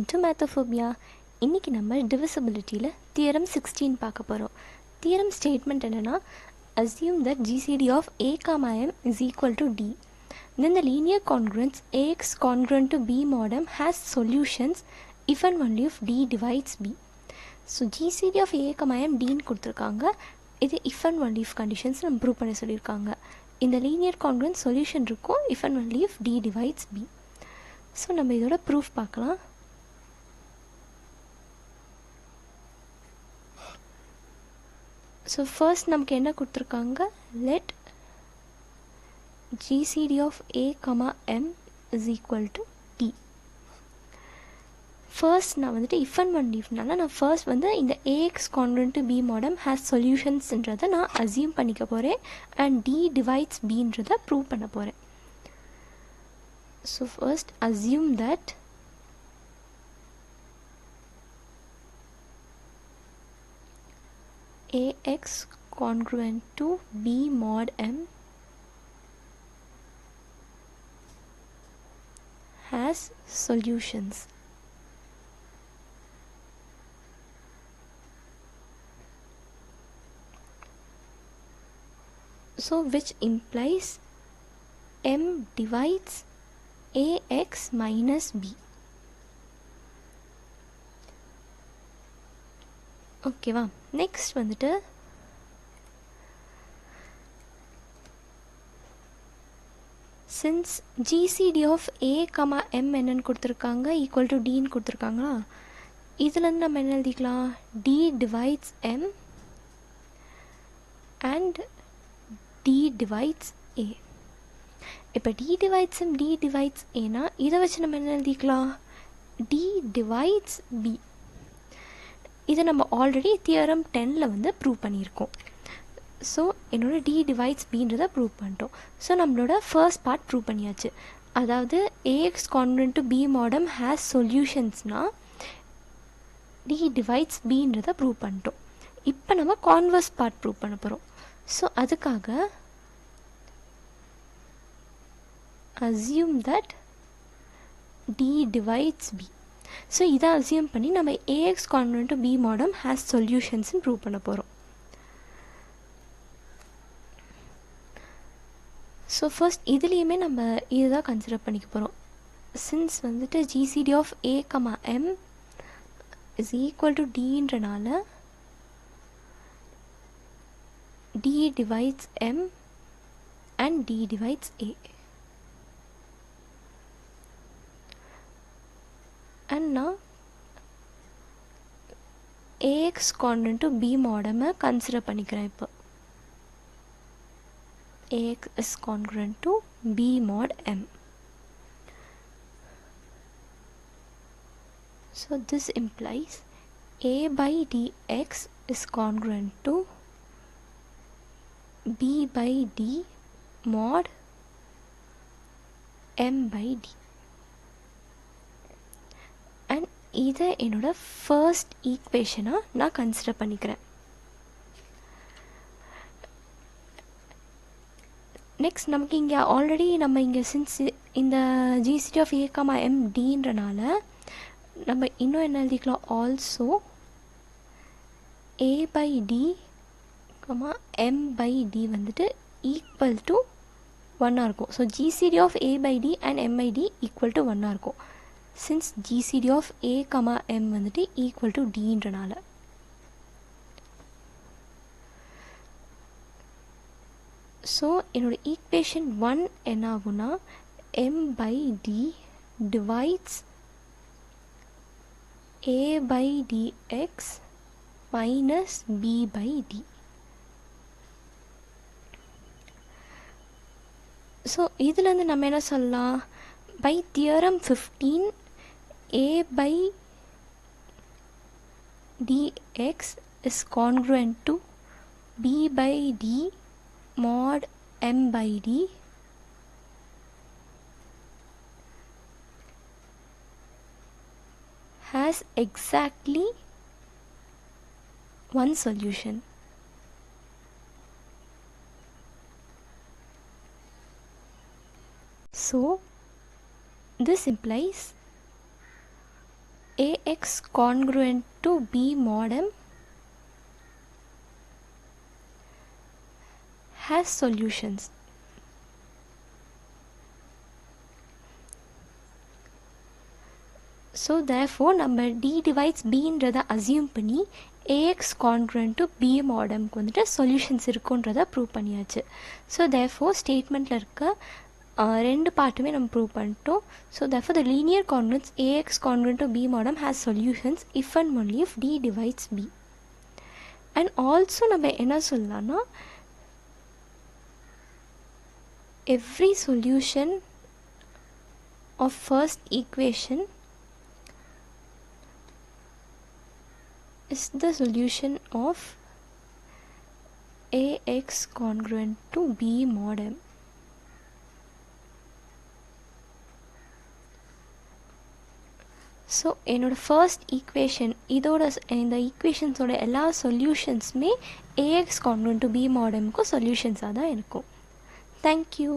Welcome to மேத்தோஃபோபியா. இன்றைக்கி நம்ம டிவிசிபிலிட்டியில் theorem 16 பார்க்க போகிறோம். தியரம் ஸ்டேட்மெண்ட் என்னென்னா, assume that GCD of A, M is equal to D. Then the linear congruence AX congruent to B mod M has solutions if and only if D divides B. So GCD of A, M Dன்னு கொடுத்துருக்காங்க. இது if and only if conditions நம்ம prove பண்ண சொல்லியிருக்காங்க. இந்த linear கான்க்ருவன்ஸ் solution இருக்கும் if and only if D divides B. So நம்ம இதோட proof பார்க்கலாம். ஸோ ஃபர்ஸ்ட் நமக்கு என்ன கொடுத்துருக்காங்க, let GCD of A, M is equal to D. First நான் வந்துட்டு இஃப் அண்ட் ஒன் லீஃப்னால நான் ஃபர்ஸ்ட் வந்து இந்த AX congruent to B mod M has சொல்யூஷன்ஸ்ன்றதை நான் அசியூம் பண்ணிக்க போகிறேன் அண்ட் D divides Bன்றதை ப்ரூவ் பண்ண போகிறேன். So first assume that AX congruent to B mod M has solutions. So which implies M divides AX minus B. ஓகேவா, next வந்துட்டு since GCD of A, M என்னன்னு கொடுத்துருக்காங்க equal to Dன்னு கொடுத்துருக்காங்களா, இதுலேருந்து நம்ம என்ன எழுதிக்கலாம், D divides M and D divides A. இப்போ D divides M, D divides Aனா இதை வச்சு நம்ம என்ன எழுதிக்கலாம், D divides B. இதை நம்ம ஆல்ரெடி தியரம் 10ல் வந்து ப்ரூவ் பண்ணியிருக்கோம். ஸோ என்னோட D divides Bன்றதை ப்ரூவ் பண்ணிட்டோம். ஸோ நம்மளோட ஃபர்ஸ்ட் பார்ட் ப்ரூவ் பண்ணியாச்சு. அதாவது AX congruent to B mod M has சொல்யூஷன்ஸ்னால் D divides Bன்றதை ப்ரூவ் பண்ணிட்டோம். இப்போ நம்ம கான்வர்ஸ் பார்ட் ப்ரூவ் பண்ண போகிறோம். ஸோ அதுக்காக assume that D divides B. So இதை அசியூம் பண்ணி நம்ம AX congruent to B mod M has சொல்யூஷன்ஸ்னு ப்ரூவ் பண்ண போகிறோம். ஸோ ஃபர்ஸ்ட் இதுலேயுமே நம்ம இதுதான் கன்சிடர் பண்ணிக்க போகிறோம். சின்ஸ் வந்துட்டு GCD of A, M is equal to Dன்றனால D divides M and D divides A. And நான் AX congruent to B mod M consider பண்ணிக்கிறேன். இப்போ AX is congruent to B mod M. So this implies A by dx is congruent to B by D mod M by D. And இதை என்னோட first ஈக்குவேஷனாக நான் consider பண்ணிக்கிறேன். Next நமக்கு இங்கே already நம்ம இங்கே சின்ஸ் இந்த GCD of A, M Dன்றனால நம்ம இன்னும் என்ன எழுதிக்கலாம், also A by D, M by D வந்துட்டு ஈக்குவல் டு 1 இருக்கும். So GCD of A by D and M by D equal to 1 இருக்கும். Since GCD of A, M வந்துட்டு equal to Dன்றனால. So என்னோடய equation 1 என்ன ஆகும்னா, M by D divides A by dx minus B by D. So இதுலேருந்து நம்ம என்ன சொல்லலாம், by theorem 15 A by dx is congruent to B by D mod M by D has exactly one solution. So this implies AX congruent to B mod M has solutions. So therefore நம்ம D divides Bன்றதை assume பண்ணி AX congruent to B mod Mக்கு வந்துட்டு solutions இருக்குன்றதை prove பண்ணியாச்சு. So therefore ஸ்டேட்மெண்ட்டில் இருக்க ரெண்டு பார்ட்டுமே நம்ம prove பண்ணிட்டோம். So therefore the linear congruence AX congruent to B mod M has solutions if and only if D divides B. And also நம்ம என்ன சொல்லலாம்னா every solution of first equation is the solution of AX congruent to B mod M. So என்னோடய first equation இந்த ஈக்குவேஷன்ஸோட எல்லா சொல்யூஷன்ஸுமே AX congruent to B mod Mக்கு சொல்யூஷன்ஸாக தான் இருக்கும். Thank you.